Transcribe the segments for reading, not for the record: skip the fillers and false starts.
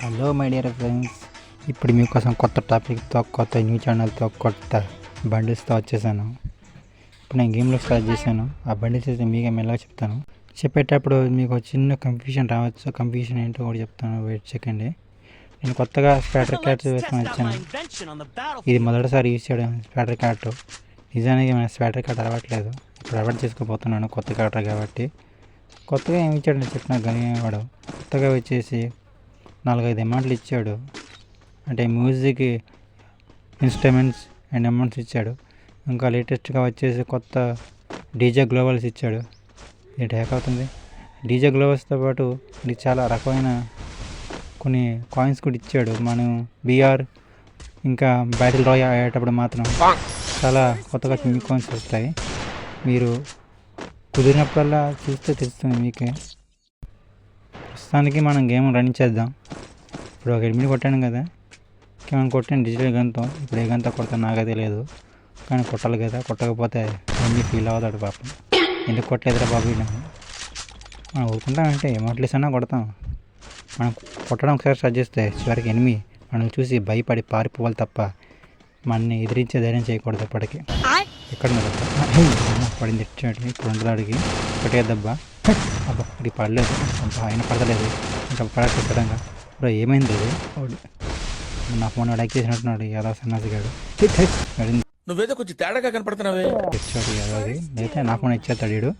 Hello my dear friends, ఇప్పుడు మీకోసం కొత్త టాపిక్తో, కొత్త న్యూ ఛానల్తో, కొత్త బండిల్స్తో వచ్చేసాను. ఇప్పుడు నేను గేమ్లో స్టార్ట్ చేశాను. ఆ బండిల్స్ అయితే మీకే మెల్లగా చెప్తాను. చెప్పేటప్పుడు మీకు చిన్న కన్ఫ్యూజన్ రావచ్చు. కన్ఫ్యూజన్ ఏంటో కూడా చెప్తాను, వెయిట్ సెకండ్. నేను కొత్తగా స్పాటర్ క్యాట్స్ వేసుకొని వచ్చాను. ఇది మొదటిసారి యూజ్ చేయడం స్పాటర్ క్యాట్. నిజానికి మన స్పాటర్ క్యాట్ అలవాట్లేదు, ఇప్పుడు అలవాటు చేసుకోబోతున్నాను కొత్త క్యాటర్ కాబట్టి. కొత్తగా ఏమి ఇచ్చాడని చెప్పినా కానీ వాడు కొత్తగా వచ్చేసి 4-5 అమౌంట్లు ఇచ్చాడు. అంటే మ్యూజిక్ ఇన్స్ట్రుమెంట్స్ అండ్ అమౌంట్స్ ఇచ్చాడు. ఇంకా లేటెస్ట్గా వచ్చేసి కొత్త డీజే గ్లోబల్స్ ఇచ్చాడు. ఇది హ్యాక్ అవుతుంది. డీజే గ్లోబల్స్తో పాటు ఇది చాలా రకమైన కొన్ని కాయిన్స్ కూడా ఇచ్చాడు. మనం బీఆర్ ఇంకా బ్యాటిల్ రాయల్ ఆడేటప్పుడు మాత్రం చాలా కొత్తగా కింగ్ కాయిన్స్ వస్తాయి. మీరు కుదిరినప్పుడల్లా చూస్తే తెలుస్తుంది మీకే. ప్రస్తుతానికి మనం గేమ్ రన్ చేద్దాం. ఇప్పుడు ఒక ఎనిమిది కొట్టాను కదా, మనం కొట్టాను డిజిటల్ గన్తో. ఇప్పుడు ఏ గన్తో కొడతాను నాకైతే లేదు, కానీ కొట్టాలి కదా. కొట్టకపోతే అన్నీ ఫీల్ అవుతాడు పాపం. ఎందుకు కొట్టలేదురా బాబు మనం ఊరుకుంటామంటే అమౌంట్లెస్ అన్నా కొడతాం. మనం కొట్టడం ఒకసారి స్టార్ట్ చేస్తే చివరికి ఎనిమిది మనం చూసి భయపడి పారిపోవాలి తప్ప మనని ఎదిరించే ధైర్యం చేయకూడదు. ఎప్పటికీ ఎక్కడ పడింది ఇచ్చాడు. ఇప్పుడు ఉండదాడికి ఒకటే దెబ్బ. అబ్బా ఇది పడలేదు, అబ్బా ఆయన పడతలేదు, ఇంకా పడట్లేదు సడన్గా. ఇప్పుడు ఏమైంది అది? నా ఫోన్ అడాక్ చేసినట్టున్నాడు యాదవ సన్నాసిగాడు. నువ్వేదో కొంచెం తేడాగా కనపడుతున్నావే. ఇచ్చాడు యాదవది, అయితే నా ఫోన్ ఇచ్చేస్తాడు వీడు.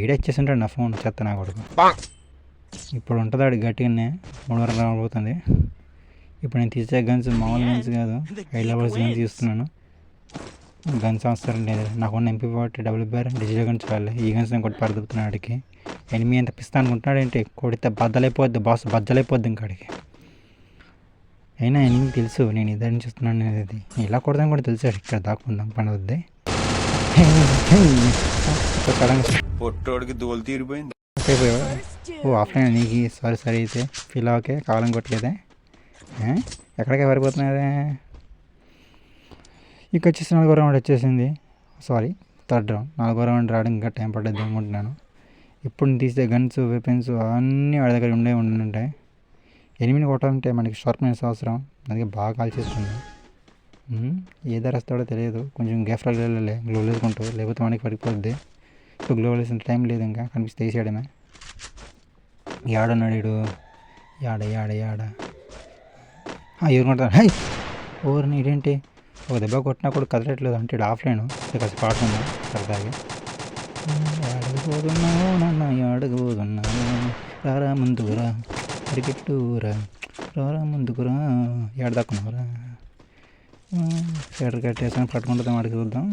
ఈడే ఇచ్చేస్తుంటాడు నా ఫోన్, చెత్త నా కొడుకు. ఇప్పుడు ఉంటుందాడు గట్టిగానే 300 రాబోతుంది. ఇప్పుడు నేను తీసే గన్స్ మామూలు గన్స్ కాదు, హై లెవెల్స్ గన్స్ తీస్తున్నాను. గన్స్ అవసరం లేదు, నాకు ఉన్న MP40 WBR డిజిటల్ గన్స్ చాలే. ఈ గన్స్ నేను కొట్టి పడుతున్నాడు ఆడికి. ఎనిమిది ఎంత పిస్తా అనుకుంటున్నాడు ఏంటి? కొడితే బద్దలైపోద్ది బాస్, బద్దలైపోద్ది ఇంకా ఆడికి. అయినా ఎనిమిది తెలుసు నేను ఇద్దరిని చూస్తున్నాను అనేది. ఇలా కొడదాం కూడా తెలుసు, ఇక్కడ దాక్కుందాం పని వద్దే. పొట్టోడికి దోలు తీరిపోయింది. ఓ ఆఫ్లైన్ నీకు సారీ అయితే ఫీల్ ఓకే, కావాలని కొట్టలేదే. ఎక్కడికి పారిపోతున్నారే? ఇక వచ్చేసి 4వ రౌండ్ వచ్చేసింది. Sorry, 3rd round. 4వ రౌండ్ రావడం ఇంకా టైం పడ్డది అనుకుంటున్నాను. ఇప్పుడు తీసే గన్స్ వెపన్స్ అన్నీ వాడి దగ్గర ఉంటాయి. ఎనిమిది కొట్టాలంటే మనకి షార్ప్నెస్ అవసరం, అందుకే బాగా కాల్ చేస్తుంది. ఏ ధర వస్తాడో తెలియదు, కొంచెం గ్యాఫ్రాలు వెళ్ళాలి గ్లోవ్ వేసుకుంటూ, లేకపోతే మనకి పడిపోద్ది. ఇప్పుడు గ్లోవ్ వేసిన టైం లేదు, ఇంకా కనిపిస్తే తీసేయడమే. యాడన్నాడు వీడు? యాడ ఎవరు కొడతాడు? హై ఓవర్ని ఇదేంటి ఒక దెబ్బ కొట్టినా కూడా కదలట్లేదు అంటే ఆఫ్లైన్ కలిసి పాడుతున్నా సరదాగా. అడగబోతున్నావు నాన్న, అడగబోతున్నావు, రారా ముందుకురా క్రికెట్టురా, రారా ముందుకురా. ఏడదాక్కున్నావురా? షటర్ కట్టేసాను, పట్టుకుంటుందా వాడికి చూద్దాం.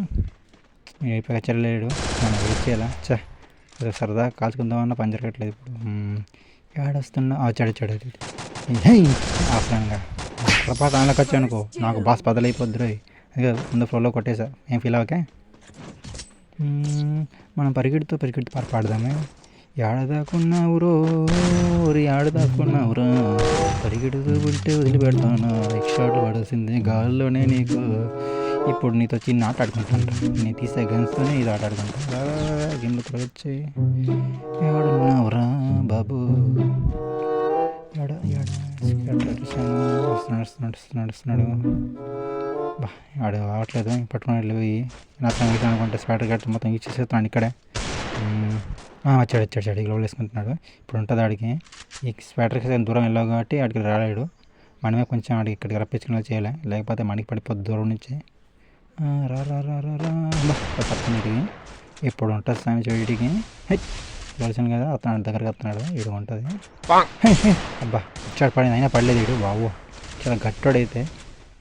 అయిపోయి చెల్లలేడు, మనం వెయిట్ చేయాలా? సరదా కాల్చుకుందామన్నా పంజర్ కట్టలేదు. ఇప్పుడు ఏడొస్తున్నా చెడు ఆఫ్లైన్గా పొరపాటు దానిలోకి వచ్చా అనుకో, నాకు బాస్ బదలైపోద్దు. అదే ముందు ఫ్లోలో కొట్టేసా, ఏం ఫీల్ అవ్వకే. మనం పరిగెడుతూ పాడదామే. ఏడదాకున్నావురో ఏడదాకున్నావురా, పరిగెడుతూ ఉంటే వదిలిపెడతాను, ఎక్స్ట్రాట్లు పడాల్సిందే గాల్లోనే నీకు. ఇప్పుడు నీతో చిన్న ఆట ఆడుకుంటుంటా, నేను తీసే గన్స్తోనే ఇది ఆట ఆడుకుంటా. గేమ్లో తిరగచ్చి ఏడున్నావురా బాబు, నడుస్తున్నాడు. బా ఆడు రావట్లేదు, పట్టుకుని పోయి నా సంగీతం అనుకుంటే స్పాటర్ కట్టి మొత్తం ఇచ్చేసేస్తున్నాడు ఇక్కడే. వచ్చాడు గ్లోబల్ వేసుకుంటున్నాడు. ఇప్పుడు ఉంటుంది ఆడికి. ఈ స్పాటర్కి దూరం వెళ్ళావు కాబట్టి ఆడికి రాలేడు. మనమే కొంచెం ఆడికి ఇక్కడికి రప్పించుకునేలా చేయాలి, లేకపోతే మనకి పడిపోద్ది దూరం నుంచి. తప్పని తిరిగి ఇప్పుడు ఉంటుంది స్వామి చెడికి. తెలిసాను కదా, అతను దగ్గరకు వస్తున్నాడు. వీడు ఉంటుంది. అబ్బా వచ్చాడు, పడింది అయినా పడలేదు వీడు. బాబు చాలా గట్టోడైతే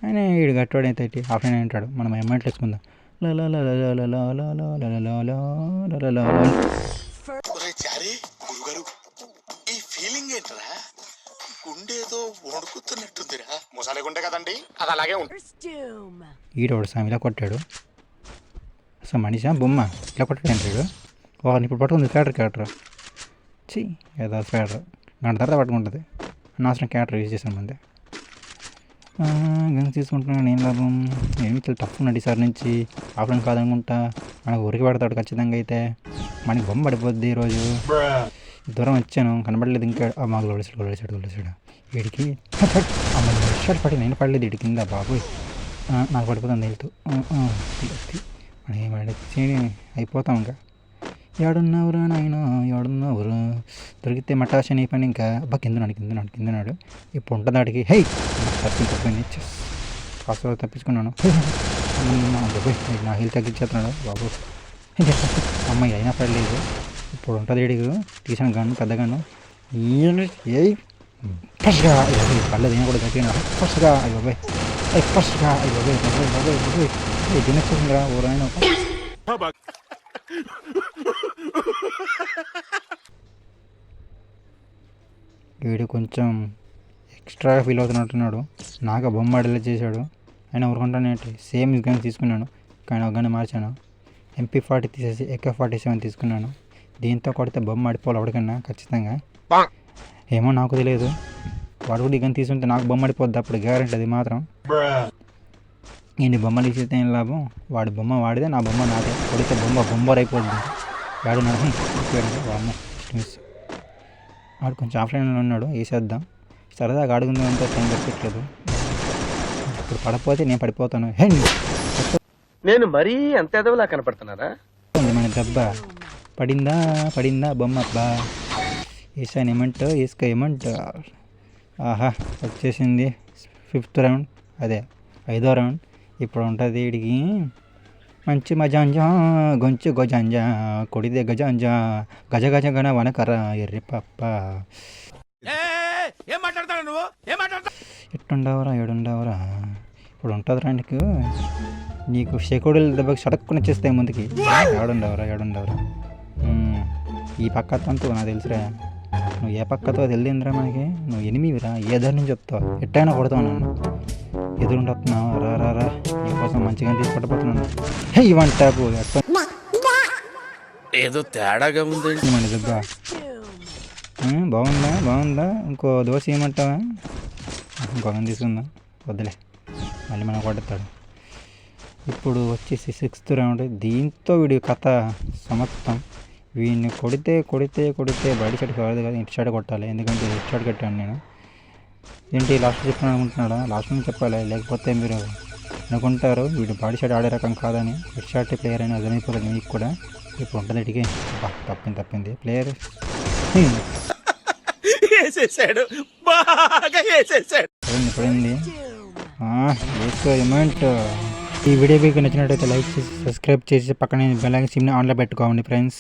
అయినా వీడు గట్టోడైతే ఆఫ్లైన్ ఉంటాడు. మనం అమౌంట్లు వేసుకుందాం. ఈడోడు సామి ఇలా కొట్టాడు. అసలు మనిషా బొమ్మ ఇలా కొట్టాడు అంటాడు. వాడిని ఇప్పుడు పట్టుకుంది క్యాటర్. ఏదో స్పాటర్ గంట తర్వాత పట్టుకుంటుంది. అనవసరం క్యాటర్ యూజ్ చేసాను మంది. గన్స్ తీసుకుంటున్నాను, ఏం లాభం? ఏమి టఫ్ ఉన్నాడు ఈసారి నుంచి. ఆఫ్లైన్ కాదనుకుంటా, మనకు ఉరికి పడతాడు ఖచ్చితంగా. అయితే మనకి బొమ్మ పడిపోద్ది ఈరోజు. దూరం వచ్చాను, కనబడలేదు ఇంకా. మాకు గొలిసాడు. వీడికి అమ్మ షర్ట్ పడి నేను పడలేదు వీడి కింద బాబోయ్. నాకు పడిపోతుంది వెళ్తూ మనం ఏమడిచి అయిపోతాం ఇంకా. ఏడున్నవరా నాయన ఏడున్నవరు దొరికితే మటాషన్ అయిపోయినా ఇంకా అబ్బా కిందనాడు ఇప్పుడు ఉంటుంది ఆడికి. హై తప్పింది కాస్త తప్పించుకున్నాను. బాబోయ్ నా హీల్ తగ్గించేస్తున్నాడు బాబు. అమ్మాయి అయినా పడలేదు. ఇప్పుడు ఉంటుంది వీడికి తీసిన గన్ను పెద్ద గన్ను ఏ ఫస్ట్గా పర్లేదు నేను కూడా గట్టిగా ఫస్ట్గా అయ్యోబాయ్ ఫస్ట్గా అయ్యోబాయ్ తినేస్తుందిరా ఊరైనా. వీడు కొంచెం ఎక్స్ట్రాగా ఫీల్ అవుతున్నట్టున్నాడు. నాకు బొమ్మ అడిలా చేశాడు. ఆయన ఊరుకుంటానేంటి సేమ్ గన్ తీసుకున్నాను కానీ ఒక గన్ మార్చాను. MP40 తీసేసి AK-47 తీసుకున్నాను. దీంతో కొడితే బొమ్మ ఆడిపోవాలి ఎవరికన్నా ఖచ్చితంగా. ఏమో నాకు తెలియదు. వాడు కూడా గన్ తీసుకుంటే నాకు బొమ్మ ఆడిపోద్ది అప్పుడు గ్యారెంటీ అది మాత్రం. ఇన్ని బొమ్మలు ఇచ్చితే ఏం లాభం. వాడి బొమ్మ వాడితే నా బొమ్మ నాదే. కొడితే బొమ్మర్ అయిపోద్ది. వాడు వాడు మిస్. వాడు కొంచెం ఆఫ్లైన్లో ఉన్నాడు వేసేద్దాం సరదాగా ఆడుకుందాం అంతా టైం దొరకట్లేదు. ఇప్పుడు పడపోతే నేను పడిపోతాను. నేను మరీ అంత ఎదవలా కనపడుతున్నారా? మన దెబ్బ పడిందా బొమ్మ అబ్బా వేసాను ఏమంట. ఆహా వచ్చేసింది 5th రౌండ్ అదే 5వ రౌండ్. ఇప్పుడు ఉంటుంది వీడికి మంచి మజాంజా గొంచు గజాంజా కొడిదే గజాంజా గజ గణ వనకర ఎర్రి పప్ప. ఎట్టుండవరా ఏడుండవరా ఇప్పుడు ఉంటుంది రాండికి. నీకు శకుడుల దెబ్బకి సడక్కుని చేస్తాయి ముందుకి. ఏడుండవరా ఈ పక్క తంతు నాకు తెలుసురా. నువ్వు ఏ పక్కతో తెలియదురా మనకి. నువ్వు ఎనిమిదిరా ఏ దారి నుంచి వస్తావు ఎట్టయినా కొడతావు నన్ను. ఎదురుండి వస్తున్నావు రా నీకోసం మంచిగా తీసి పట్టబోతున్నాను. హే ఇవన్ ట్యాపు ఏదో తేడాగా ఉంది మన దెబ్బ. బాగుందా ఇంకో దోశ ఏమంటావా? ఇంకొకని తీసుకుందాం వద్దులే మళ్ళీ మనం కొడతాడు. ఇప్పుడు వచ్చేసి 6th రౌండ్. దీంతో వీడి కథ సమాప్తం. వీడిని కొడితే బయట షాట్ కాదు కదా ఇంటి షాట్ కొట్టాలి. ఎందుకంటే హెడ్ షాట్ కట్టాను నేను. ఏంటి లాస్ట్ చెప్పాను అనుకుంటున్నాడా? లాస్ట్ నుంచి చెప్పాలి లేకపోతే మీరు అనుకుంటారు వీడు బాడీ షాట్ ఆడే రకం కాదని. హెడ్ షాట్ ప్లేయర్ అని అర్థమైపోతుంది మీకు కూడా. ఇప్పుడు ఉంటుంది ఇటుకి తప్పింది ప్లేయర్ పడింది వేసుకో అమౌంట్. ఈ వీడియో మీకు నచ్చినట్టయితే లైక్ చేసి సబ్స్క్రైబ్ చేసి పక్కనే బెల్ ఐకాన్ సిమ్ని ఆన్లో పెట్టుకోండి ఫ్రెండ్స్.